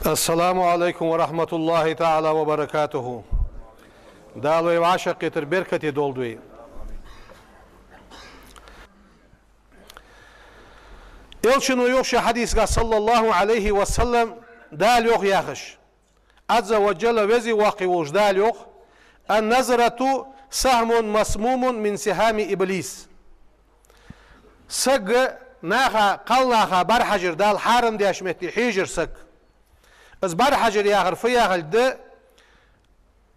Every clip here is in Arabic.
السلام عليكم ورحمة الله تعالى وبركاته. دالوي وعشق يتر بركتي دولدوي. إلشنو يوشي حديث صلى الله عليه وسلم دال يوخ ياخش عز وجل وزي واقي وش دال يوخ النظرة سهم مسموم من سهام إبليس. سق ناخا قلناخا برحجر دال حارم دي أشمتي حيجر سق از برحجر ياخر فياخل ده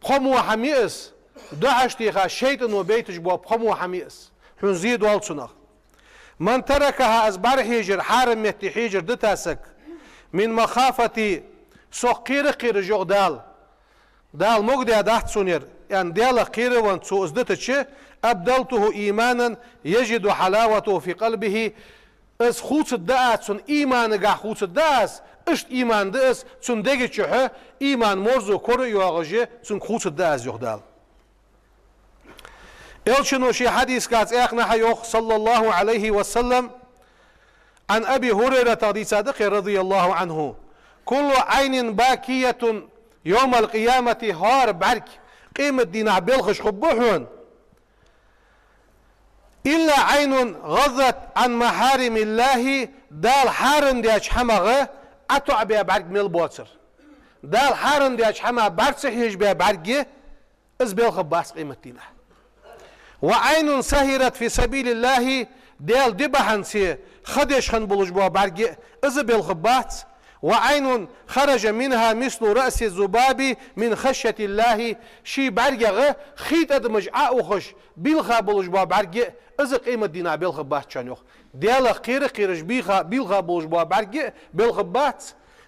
بخمو حميس دعشتيخا شيطان وبيتش بو بخمو حميس حنزيد والسنخ من تركها از برحجر حارم متي حيجر دتاسك من مخافة سوقير قير جوغ دال مقدي ادحت سونير يعني دال قير وان سو ازدتش أبدلته إيمانا يجد حلاوته في قلبه از خوص الداس سن إيمان قا خوص الداس اشت إيمان داس سن دقي چوه إيمان مرزو كورو يواغجي سن خوص الداس يخدال إلشنو شي حديث كاز اخنا حيوخ صلى الله عليه وسلم عن أبي هريرة رضي صادق رضي الله عنه كل عين باكية يوم القيامة هار برك قيمة دينا بلخش خبوحون إلا عين غضت عن محارم الله دال حارن دي أجحمغ أتوع بيا برق ميل بوتر دال حارن دي أجحمغ برسحيش بيا برق إز بيلخب باس قيمة دينا وعين سهرت في سبيل الله دال دبحن سي خدش خن بلوش بوا برق إز بيلخب باس وعين خرج منها مثل رأس الذباب من خشية الله شي برقه خيط ادمج اخش بيلخا بلوش با برقه از قيمة دينا بيلخ بات چانيوخ ديال قيرج بيلخا بلوش با برقه بيلخ بات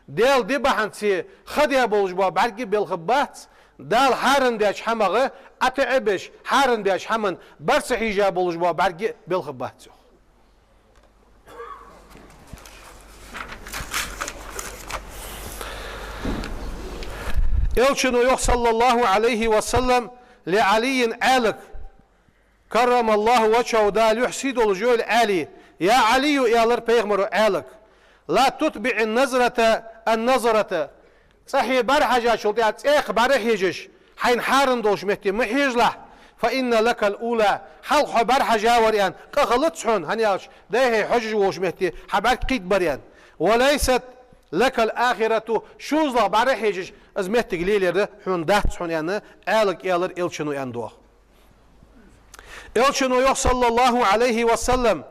ديال دبحن سي خديا بلوش با برقه بيلخ بات دال حارن ديش حمغه اتعبش حارن ديش حمن برس حيجا بلوش با برقه بيلخ بات إلشنو يوخ صلى الله عليه وسلم لعلي آلك كرم الله وجهه دال يحسيد الجول آلي يا علي يالر بيغمر آلك لا تتبع النظرة صحيح برحجة شلطيات ايخ برحجش حين حارن دوش مهتي محيجله فإن لك الأولى حلق برحجة وريان قغلتشون هنياش ده حجج وش مهتي حبارك قيد بريان وليست لك الآخرة شوزلا برحجش از مهتي قليل حون دهت حون يعني آلك يالر إلشنو يندوه إلشنو يوخ صلى الله عليه وسلم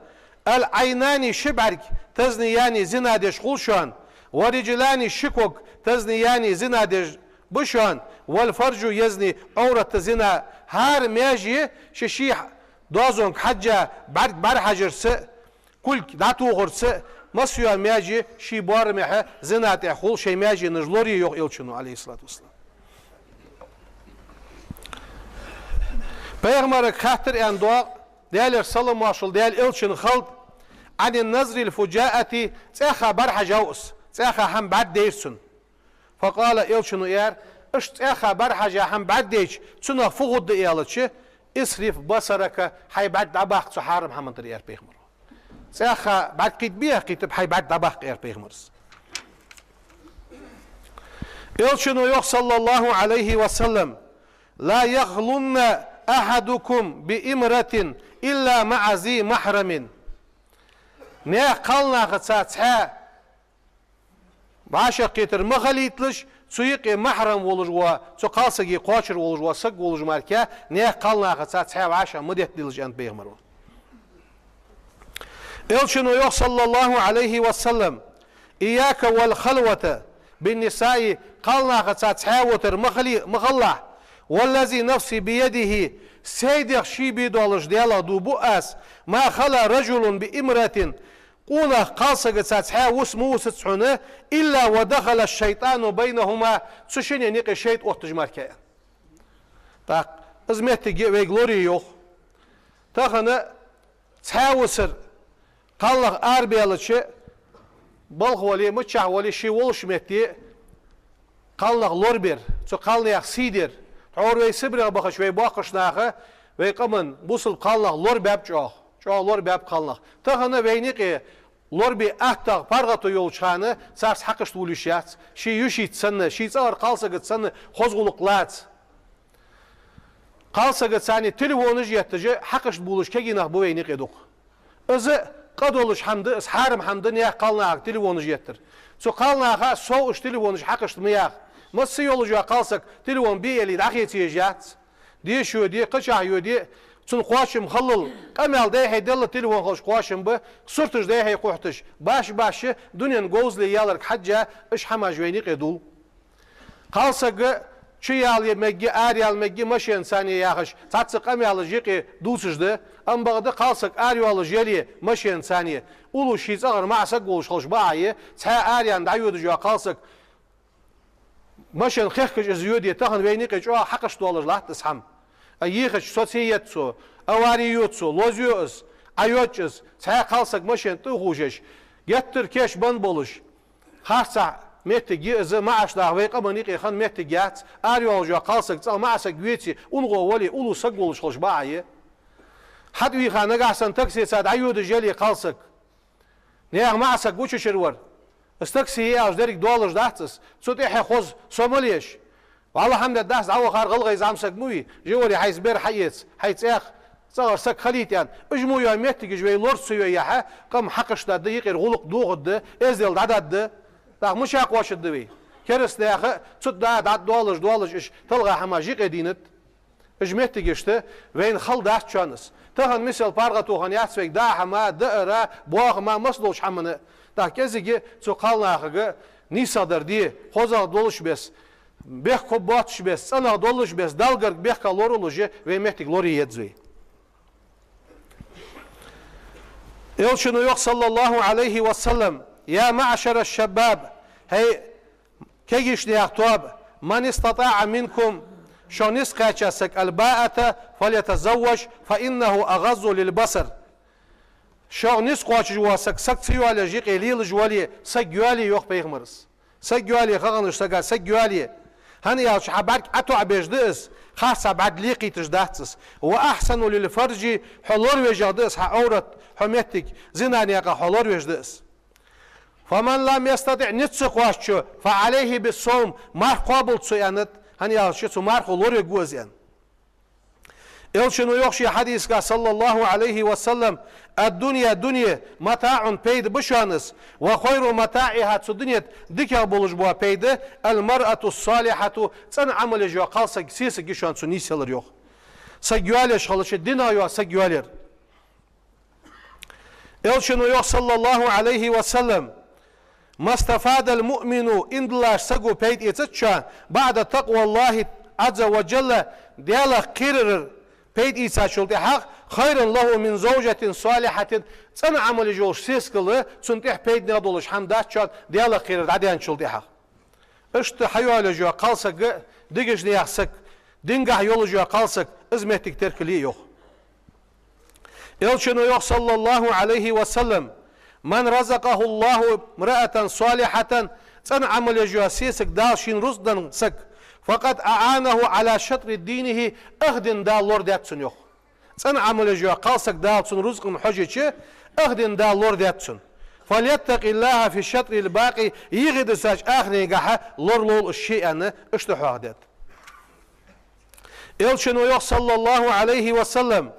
العينان شبرك تزنياني زنادش خلشان ورجلان شكوك تزنياني زنادش بشان والفرج يزني عورة زنا هار ماجي ششيح دوزونك حجة برحجر س كل داتو غر س مسيو ماجي شي بار محا زنات خل شي ماجي نجلوري يوخ إلشنو عليه الصلاة والسلام Peygamber خاطر ان دعاء ديال صلى الله عليه ديال إلشن خلط عن النظر الفجاءة تاخا برح جوس تاخا هم بعد ديرسن فقال إلشن يار اش تاخا برح جا هم بعد ديش تنا فغد إيالتش اسرف بصرك حي بعد دباق تحارم هم انتر يار بيغمر تاخا بعد قيد بيها قيتب حي بعد دباق يار بيغمرس إلشن يوخ صلى الله عليه وسلم لا يغلن أحدكم بإمرة إلا مع ذي محرم نه قلنا قصاتها باشا قيتر مخليتلش سويق محرم ولجوا سو قالسقي قاشر ولجوا سق ولج ماركا نه قلنا قصاتها باشا مدت دلج أنت بيغمرون إلشنو يوخ صلى الله عليه وسلم إياك والخلوة بالنساء قلنا قصاتها وتر مخلع والذي نفسي بيده سيدخ شي بيدولش ديالا دوبو اس ما خلا رجل بإمرة قوله قالسق تساتحا واسمو ستسحونه إلا ودخل الشيطان بينهما تسشين ينيق الشيط وقت جماركا تاق ازميت ويغلوري يوخ تاقنا تحاوسر قالله آربيالتش بلغ ولي متشح ولي شي ولش ميتي قالله لوربير تو قالله يخسيدر تعور وي سبرغ بخش وي باقش ناخه وي قمن بوصل قالله لور باب جوه لور باب قالله تاقنا وينيق Lor bir ahta pargato yol çanı sars haqqışt uluşyat. Şi yuşit sanı, şi çağır qalsa gıtsanı hozguluqlat. Qalsa gıtsani telefonu jettici haqqışt buluş keginah bu veyni qeduq. Özü qad oluş hamdı, harim hamdı niye qalnaq telefonu jettir. So qalnaqa so uş telefonu haqqışt mıyaq. Mısı yoluca qalsak telefon bir eli daxiyetiye jat. Diye şu diye qıçaq diye Çün qoşum xallıl, qamal da heydallı telefon xoş qoşum bu, surtuş da hey qoxtuş. Başı dünyanın gozli yalar hacca iş hamajveyni qedul. Qalsağı çiyal yemegi, ariyal megi maşen saniye yaxış. Tatsı qamalı jiqi dulsujdu. Ambaqda qalsaq ariyalı jeli maşen saniye. Ulu şiz ağır ma'sa qoluş xoş baayı. Ça ariyan da ayudu jo qalsaq. Maşen xeqqiş iziyodi taxın veyni qeç o haqqış dolarlar tisham. Ayıqış sosyetso, avariyotso, lozyoz, ayotçız, çaya kalsak maşen tığuşeş, gettir keş ban boluş, harsa mehtigi izı maaşlar ve qamanıqı xan mehtigat, ariyolca kalsak çal maasa güveti, unğo vali ulu saq boluş xoş baayı. Hadvi xana qasan taksi sad ayodu jeli kalsak. Ne maasa guçuşur var. Istaksi az derik dolar dahtsız. Sotehe xoz Somaliyeş. والله حمد الداس عو خار غلغة يزعم سكموي جوري حيث بير حيث اخ صغر سك خليت يعني اجمو يا ميتك جوي لورس يا قام حقش دا دقيق غلق دوغد ازل عدد دا مش اقواش الدوي كرس دا اخ تصد دا دولج اش تلغى حماجيق دينت اجمتك اشته وين خل داس شانس تهن مثل بارغه توهن ياسفك دا حما دقرا بوغ ما مصلوش حمنه دا كزيجي تو قالنا اخه نيسادر دي خوزا دولش بس Beh kobatış bes, sana doluş bes, dalgar beh kaloroloji ve mehtik lori yedzui. Elçinu yok sallallahu aleyhi ve sellem, ya ma'aşara şebbab, hey, kegiş diyaktuab, man istata'a minkum, şonis kaçasak alba'ata, falyetazavvaş, fa innehu agazzu lil basar. Şonis kaçıcıvasak, sak tsiyuali jiq elil jwali, sak güali yok peygmeriz. Sak güali xağanış saga, sak güali. هني يا شعبك أتو عبيجدس خاصة بعد ليقي تجداتس وأحسن للفرج حلور وجدس حورت حميتك زنان يقع حلور وجدس فمن لم يستطع نتسق واشو فعليه بالصوم ما قابل تسيانت هني يا شيء ما حلور وجوزين إلشنو يخشي حديث صلى الله عليه وسلم الدنيا دنيا متاع بيد بشانس وخير متاعها الدنيا ديكا بولج بوا بيد المرأة الصالحة تن عمل جو قالسك سيس جيشان سنيسلر يوخ سجوالش خلش الدنا يو سجوالر إلشنو يخ صلى الله عليه وسلم ما استفاد المؤمن إن الله سجو بيد يتشان بعد تقوى الله عز وجل ديالا قرر بيد إيسا شلتي حق خير له من زوجة صالحة سنة عمل جوش سيسكله سنتح بيد نادولش حمدات شاد ديالا خير عديان شلتي حق اشت حيوالي جو قالسك ديجش نيحسك دينجح يولو جو قالسك ازمتك تركلي يوخ إلشنو يوخ صلى الله عليه وسلم من رزقه الله امرأة صالحة سنة عمل جو سيسك دالشين رزدن سك فقد أعانه على شطر دينه أخدن دال لور داتسون يوخ سن عمل جو قالسك دالسون رزق حجيش أخدن دال لور داتسون فليتق الله في الشطر الباقي يغد ساج آخر نجاحه لور لول الشيء أنا اشتحوا عدد إلشنو يوخ صلى الله عليه وسلم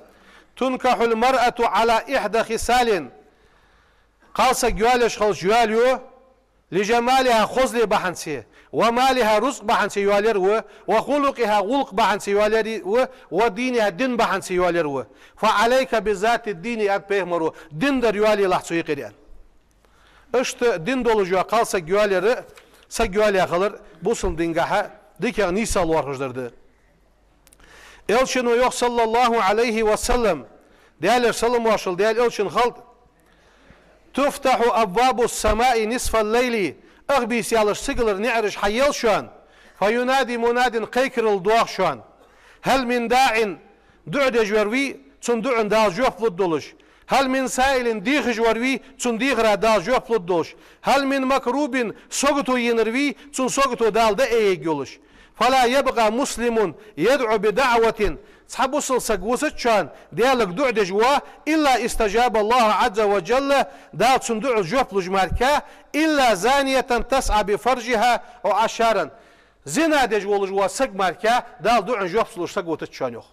تنكح المرأة على إحدى خصال قالسك جوالش خل جواليو لجمالها خزل بحنسيه ومالها رزق بحنسي يوالر وخلقها غلق بحنسي يوالر ودينها دين بحنسي يوالر فعليك بذات الدين أت بيهمرو دين در يوالي لحظو يقريان اشت دين دولو جوا قالسا يوالر سا يوالي خلر بوصل دينغاها ديكا نيسا الورخجدرد إلشنو يوخ صلى الله عليه وسلم ديالر سلم واشل ديال إلشن خلط تفتح أبواب السماء نصف الليل أغبي سيالش سيقلر نعرش حيال شوان فينادي مناد قيكر الدواغ شوان هل من داع دع دجوروي تون دع دال جوف للدولش هل من سائل ديخ جوروي تون ديخ را دال جوف للدولش هل من مكروب سوغتو ينروي تون سوغتو دال دا ايق يولش فلا يبقى مسلم يدعو بدعوة صحاب وصل سقوسة شان ديالك دع دجوا إلا استجاب الله عز وجل دال صندوع الجوف لجماركا إلا زانية تسعى بفرجها أو عشارا زنا دجوا لجوا سق ماركا دال دع جوف لج سقوسة شان يخ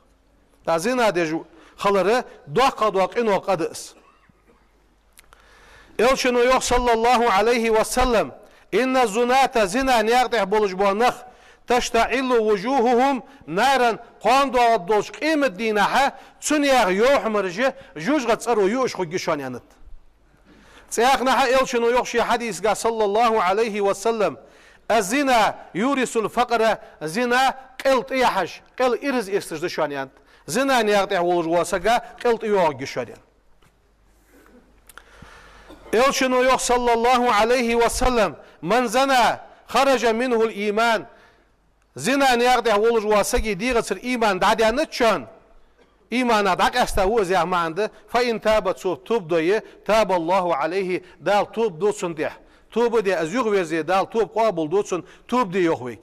دا زنا دجوا خلره دوق إنو قدس إلشنو يخ صلى الله عليه وسلم إن الزناة زنا نيقطع بولج بونخ تشتعل وجوههم نارا قاندو الدوش قيمة دينها تسنيغ يوح مرجه جوج غتصرو يوش خو جشان يانت سياقنا إلشنو يخشي حديث صلى الله عليه وسلم الزنا يورث الفقر زنا قلت إيحش قل إرز إستج دشان يانت زنا نيقطع بولج واسقا قلت يوح جشان يانت إلشنو يخ صلى الله عليه وسلم من زنا خرج منه الإيمان زنا نيقطع ولج واسقي ديغسر إيمان دعدي نتشان إيمان دعك أستوى زي ما عنده فإن تاب توب دوية تاب الله عليه دال توب دوتسن ديح توب دي أزيغ ويزي دال توب قابل دوتسن توب دي يخويك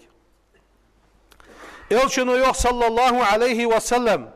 إلشنو يخ صلى الله عليه وسلم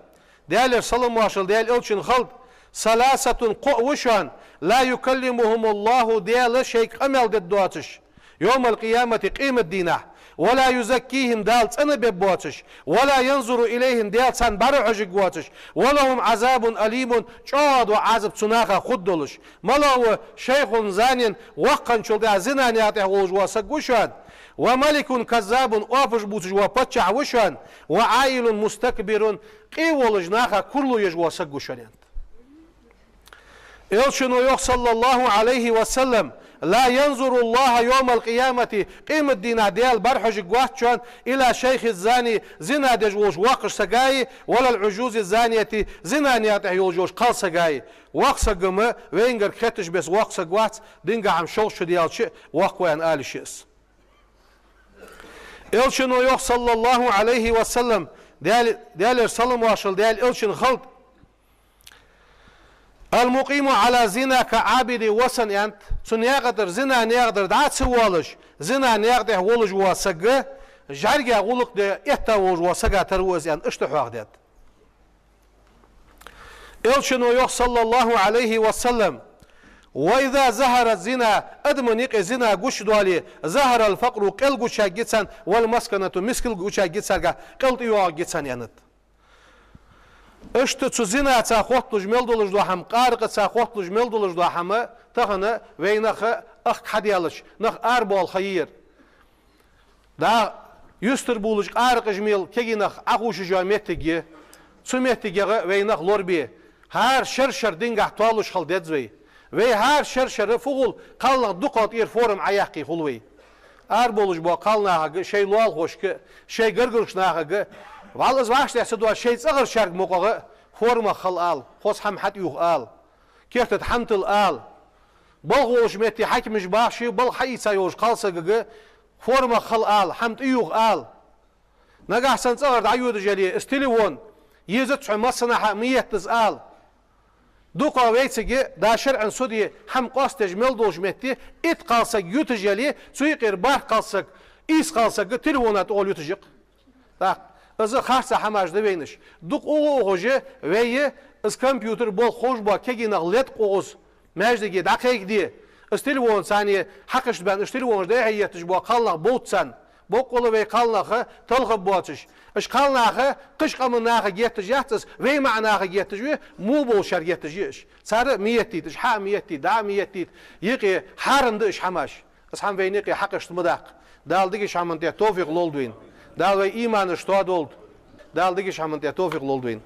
ديال صلى الله عليه وسلم ديال إلشن خلط ثلاثة قوشان لا يكلمهم الله ديال شيك أمل ددواتش يوم القيامة قيمة دينه ولا يزكيهم دال تنب بواتش ولا ينظر إليهم دال تن برعج قواتش ولهم عذاب أليم شاد وعذاب تناخا خدلش ملو شيخ زانين وقن شلد زنان يعطيه وجواسق وشان وملك كذاب أوفش بوتش وبتشع وشان وعائل مستكبر قيولج ناخا كل يجواسق وشان إلشنو يخ صلى الله عليه وسلم لا ينظر الله يوم القيامة قيمة دينا ديال برحج قواتشان إلى شيخ الزاني زنا دجوش واقش سقاي ولا العجوز الزانية زنا نياتح يوجوش قال سقاي واقص قمة وينجر كتش بس واقص قوات دينجا عم شوش ديال شيء واقوان آل شيس إلشنو يخ صلى الله عليه وسلم ديال صلى واشل ديال إلشن خلط المقيم على زنا كعابد وسن أنت سنيقدر زنا نيقدر دعات سوالش زنا نيقدر ولج واسقة جارجا غلق ده يتوج واسقة تروز أن اشتحوا عدد إلشنو يخ صلى الله عليه وسلم وإذا ظهر الزنا أدمنيق زنا قش دوالي ظهر الفقر قل قشا جتسان والمسكنة مسكل قشا جتسان قلت يوغ جتسان يانت اشت تزنا تاخوت لجمل دولج دوحم قارق تاخوت لجمل دولج دوحم تخنا وينخ اخ حديالش نخ اربول خير دا يستر بولج قارق جميل كينخ اخوش جامتگي سمتگي وينخ لوربي هر شرشر دينغ طالش خل دزوي وي هر شرشر فوغل قالنا دقات اير فورم عياقي خلوي اربولج بو قالنا شي لوال خوشك شي غرغرشناغه والله واش يحسدوا شيء صغر شرق موقع فورما خل آل خوص هم حد يوخ آل كيف تتحمل آل بلغوش متي حكمش باشي بل حيسا يوش قالسا فورما خل آل حمد يوخ آل نجح سن صغر دعيود جلي استليون يزت مصنع ميتز آل دوقا ويتسجي دا شرع سودي حم قاستج ملدوش متي ات قالسا يوتجلي سويقير بار قالسا إيس قالسا تليفونات أول يوتجق از خاصة حماش دبینش دوق اوغوجه ویه از کامپیوتر بول خوش با کegi نغلت قوز مجدگی دقیق دی استلوون ثانیه حقش بن استلوون ده هیتش با قالنا بوتسن بوقلو وی قالنا تلغ بوتش اش قالنا قش قمنا گیتش یاتس وی معنا گیتش وی مو بول شر گیتش سر میتیش ح میتی دا میتی یقی حرندش حماش از هم وینقی حقش مدق دالدگی شامنته توفیق لولدوین دال وی ایمان اشتاد ولد دال دیگه شامنته توفیق لولدوین